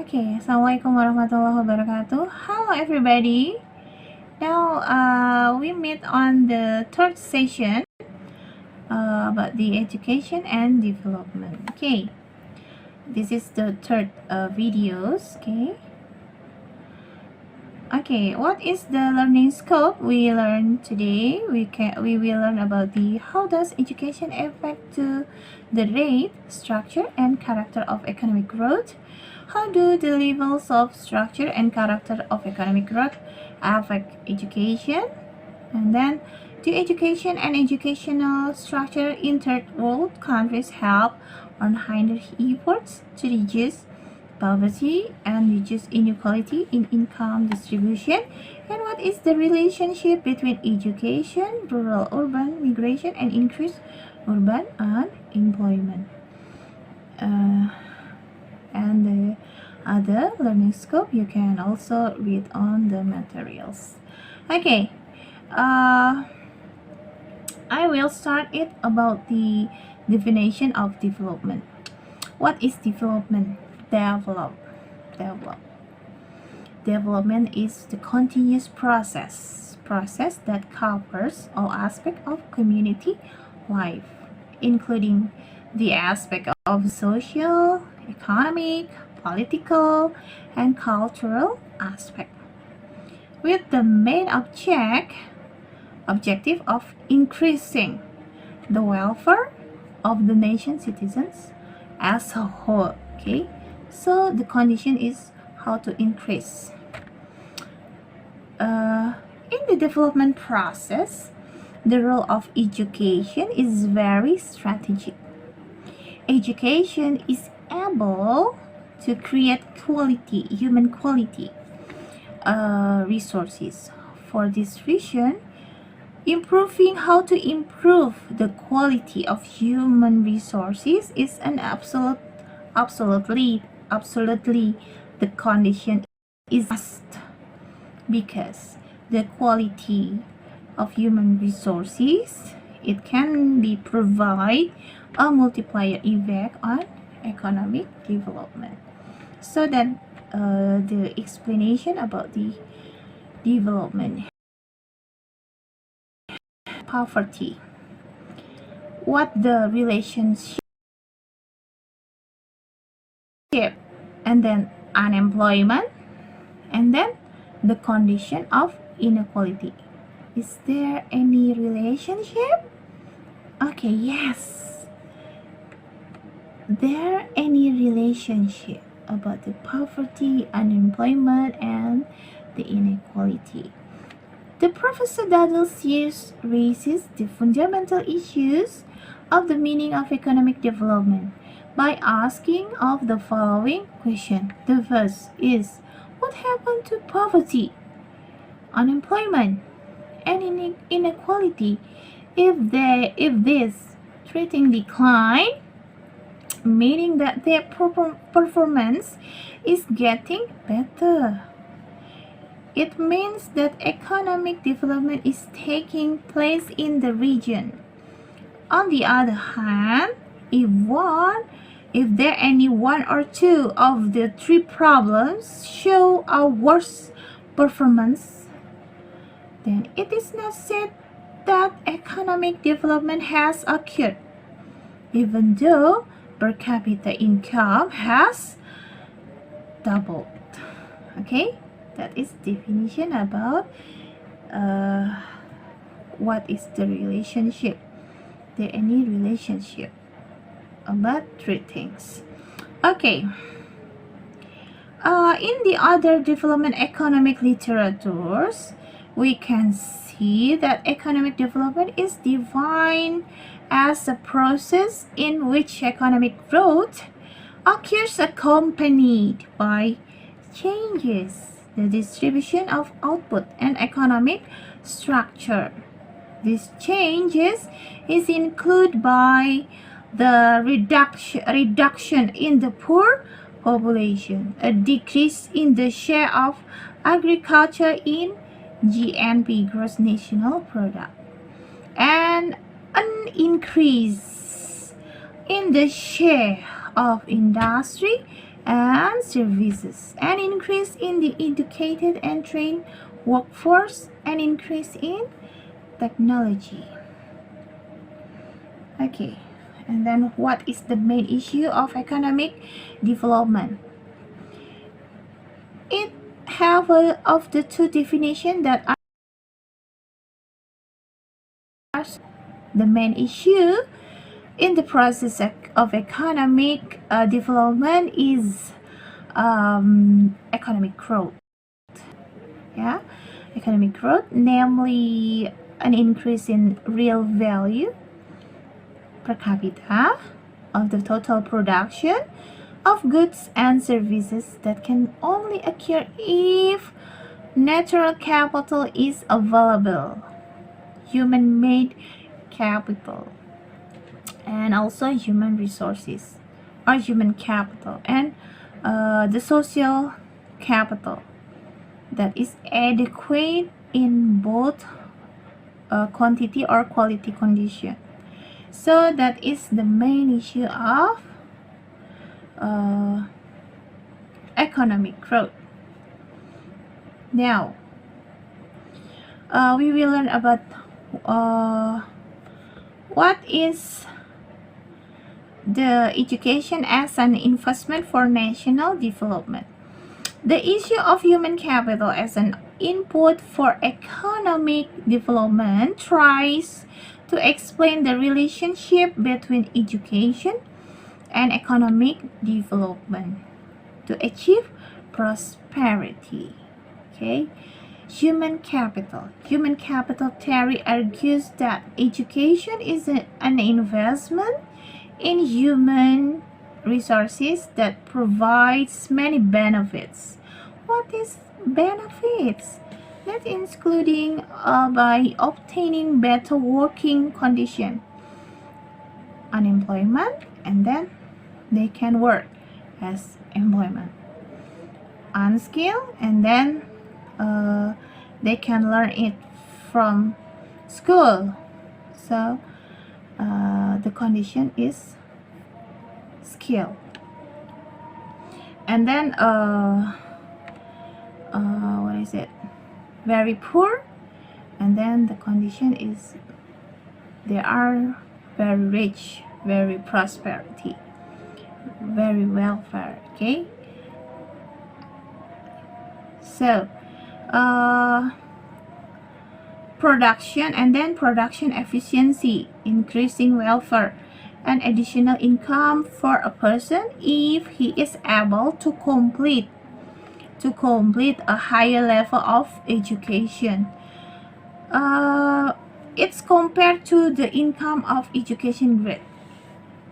Okay, Assalamualaikum warahmatullahi wabarakatuh. Hello everybody. Now we meet on the third session about the education and development. Okay, this is the third videos. Okay, what is the learning scope we learn today? We will learn about the how does education affect to the rate, structure, and character of economic growth. How do the levels of structure and character of economic growth affect education? And then, do education and educational structure in third world countries help on hinder efforts to reduce poverty and reduce inequality in income distribution? And what is the relationship between education, rural-urban migration, and increased urban unemployment? And the other learning scope you can also read on the materials. Okay, I will start it about the definition of development. What is development? Development is the continuous process that covers all aspects of community life, including the aspect of social, economic, political, and cultural aspect, with the main objective of increasing the welfare of the nation's citizens as a whole. Okay, so the condition is how to increase. In the development process, the role of education is very strategic. Education is able to create human quality resources. For this reason, how to improve the quality of human resources is an absolutely the condition is must, because the quality of human resources, it can be provide a multiplier effect on economic development. So that the explanation about the development. Poverty. What the relationship, and then unemployment, and then the condition of inequality. Is there any relationship? Okay, yes. There any relationship about the poverty, unemployment, and the inequality. The Professor Dadles raises the fundamental issues of the meaning of economic development by asking of the following question. The first is, what happened to poverty, unemployment, and inequality if this treating decline, meaning that their performance is getting better? It means that economic development is taking place in the region. On the other hand, if there any one or two of the three problems show a worse performance, then it is not said that economic development has occurred, even though per capita income has doubled. Okay, that is definition about what is the relationship. There any relationship about three things. Okay, in the other development economic literatures, we can see that economic development is defined as a process in which economic growth occurs accompanied by changes the distribution of output and economic structure. These changes is included by the reduction in the poor population, a decrease in the share of agriculture in GNP, gross national product, and an increase in the share of industry and services, an increase in the educated and trained workforce, an increase in technology. Okay, and then what is the main issue of economic development? It have of the two definitions that are the main issue in the process of economic development is economic growth. Yeah, economic growth, namely an increase in real value per capita of the total production of goods and services that can only occur if natural capital is available, human-made capital, and also human resources or human capital, and the social capital that is adequate in both quantity or quality condition. So that is the main issue of economic growth. Now we will learn about what is the education as an investment for national development. The issue of human capital as an input for economic development tries to explain the relationship between education and economic development to achieve prosperity. Okay, human capital theory argues that education is an investment in human resources that provides many benefits. What is benefits? That including by obtaining better working condition, unemployment, and then they can work as employment, unskilled, and then they can learn it from school. So the condition is skill. And then what is it, very poor, and then the condition is they are very rich, very prosperity, very welfare. Okay, so production, and then production efficiency, increasing welfare and additional income for a person if he is able to complete a higher level of education. It's compared to the income of education grade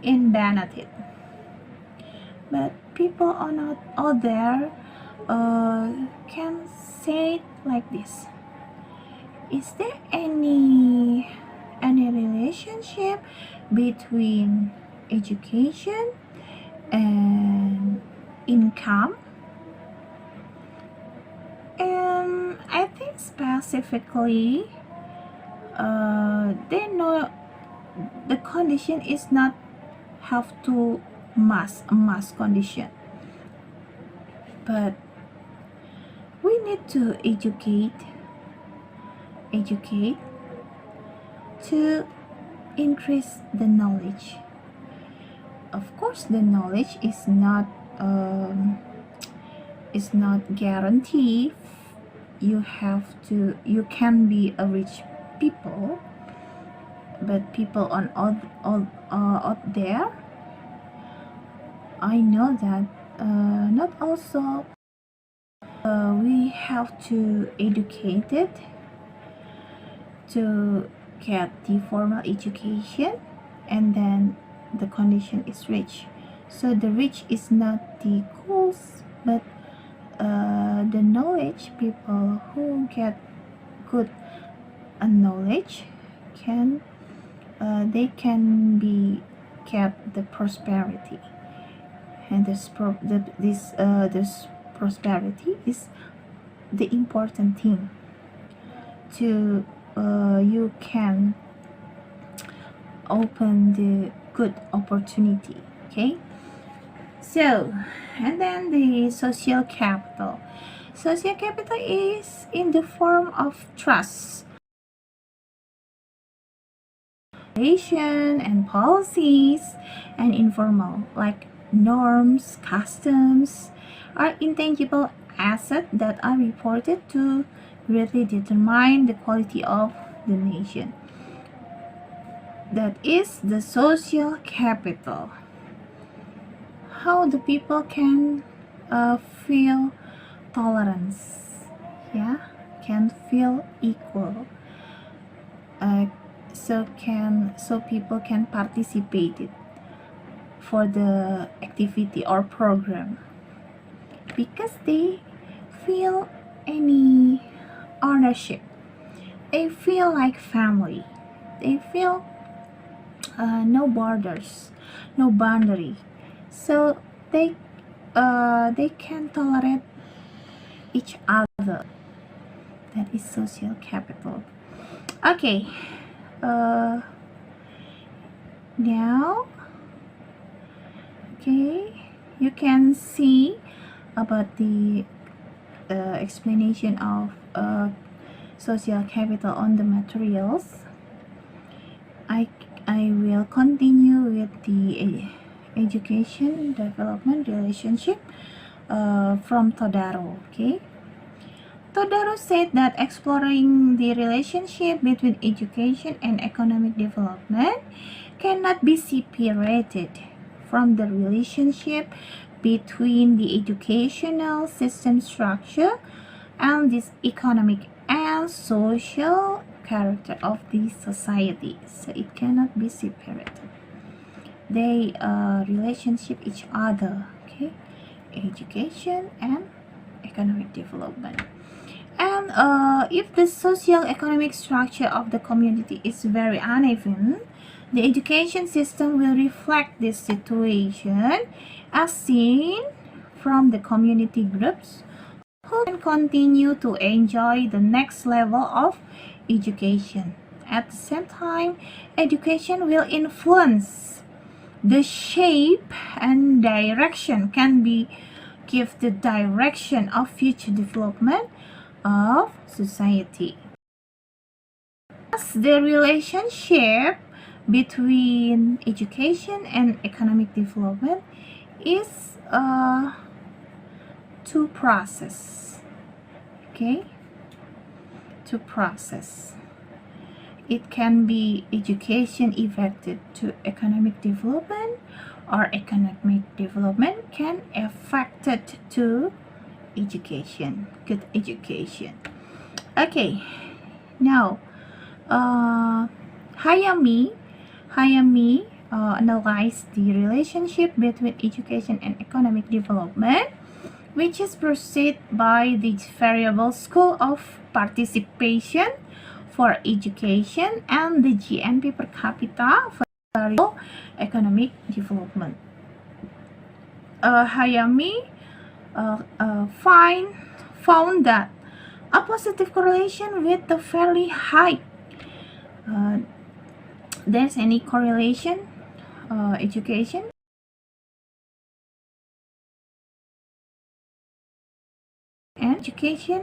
in benefit. But people are not out there can say it like this. Is there any relationship between education and income? And I think specifically they know the condition is not have to mass condition, but we need to educate to increase the knowledge. Of course, the knowledge is not guaranteed. You can be a rich people, but people on out there, I know that not also we have to educate it to get the formal education, and then the condition is rich. So the rich is not the goals, but the knowledge. People who get good knowledge can they can be kept the prosperity, and this prosperity is the important thing to you can open the good opportunity. Okay, So, and then the social capital. Social capital is in the form of trust, and policies, and informal like norms, customs, are intangible assets that are reported to greatly determine the quality of the nation. That is the social capital. How the people can feel tolerance, yeah, can feel equal, uh, so people can participate it for the activity or program because they feel any ownership, they feel like family, they feel no borders, no boundary, so they can tolerate each other. That is social capital. Okay, now, okay, you can see about the explanation of social capital on the materials. I will continue with the education development relationship from Todaro. Okay, Todaro said that exploring the relationship between education and economic development cannot be separated from the relationship between the educational system structure and this economic and social character of the society. So it cannot be separated. They relationship each other. Okay, education and economic development. And if the socio-economic structure of the community is very uneven, the education system will reflect this situation, as seen from the community groups who can continue to enjoy the next level of education. At the same time, education will influence the shape and direction, can be give the direction of future development of society. Thus, the relationship between education and economic development is two process. Okay, two process. It can be education affected to economic development, or economic development can affected to education, good education. Okay, now Hayami analyzed the relationship between education and economic development, which is pursued by the variable school of participation for education and the GNP per capita for economic development. Hayami found that a positive correlation with the fairly high. There's any correlation, education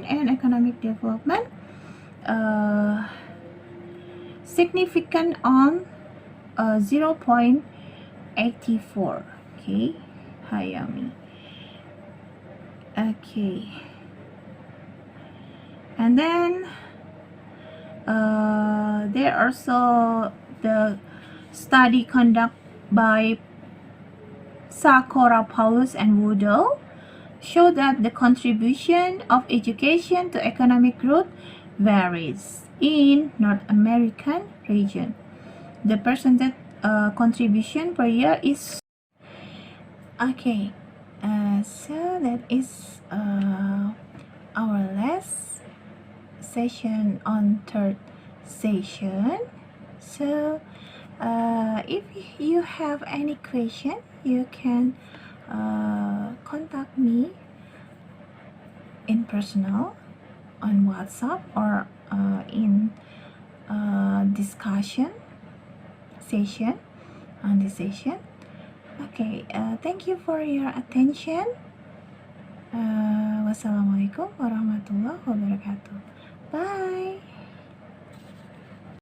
and economic development, significant on 0.84. Okay, Hayami. Okay, and then there also the study conducted by Sakura, Paulus, and Woodall show that the contribution of education to economic growth varies in North American region. The percentage contribution per year is okay. So that is our last session on third session. So if you have any question, you can contact me in personal on WhatsApp or in discussion session on the session. Okay, thank you for your attention. Wassalamualaikum warahmatullahi wabarakatuh.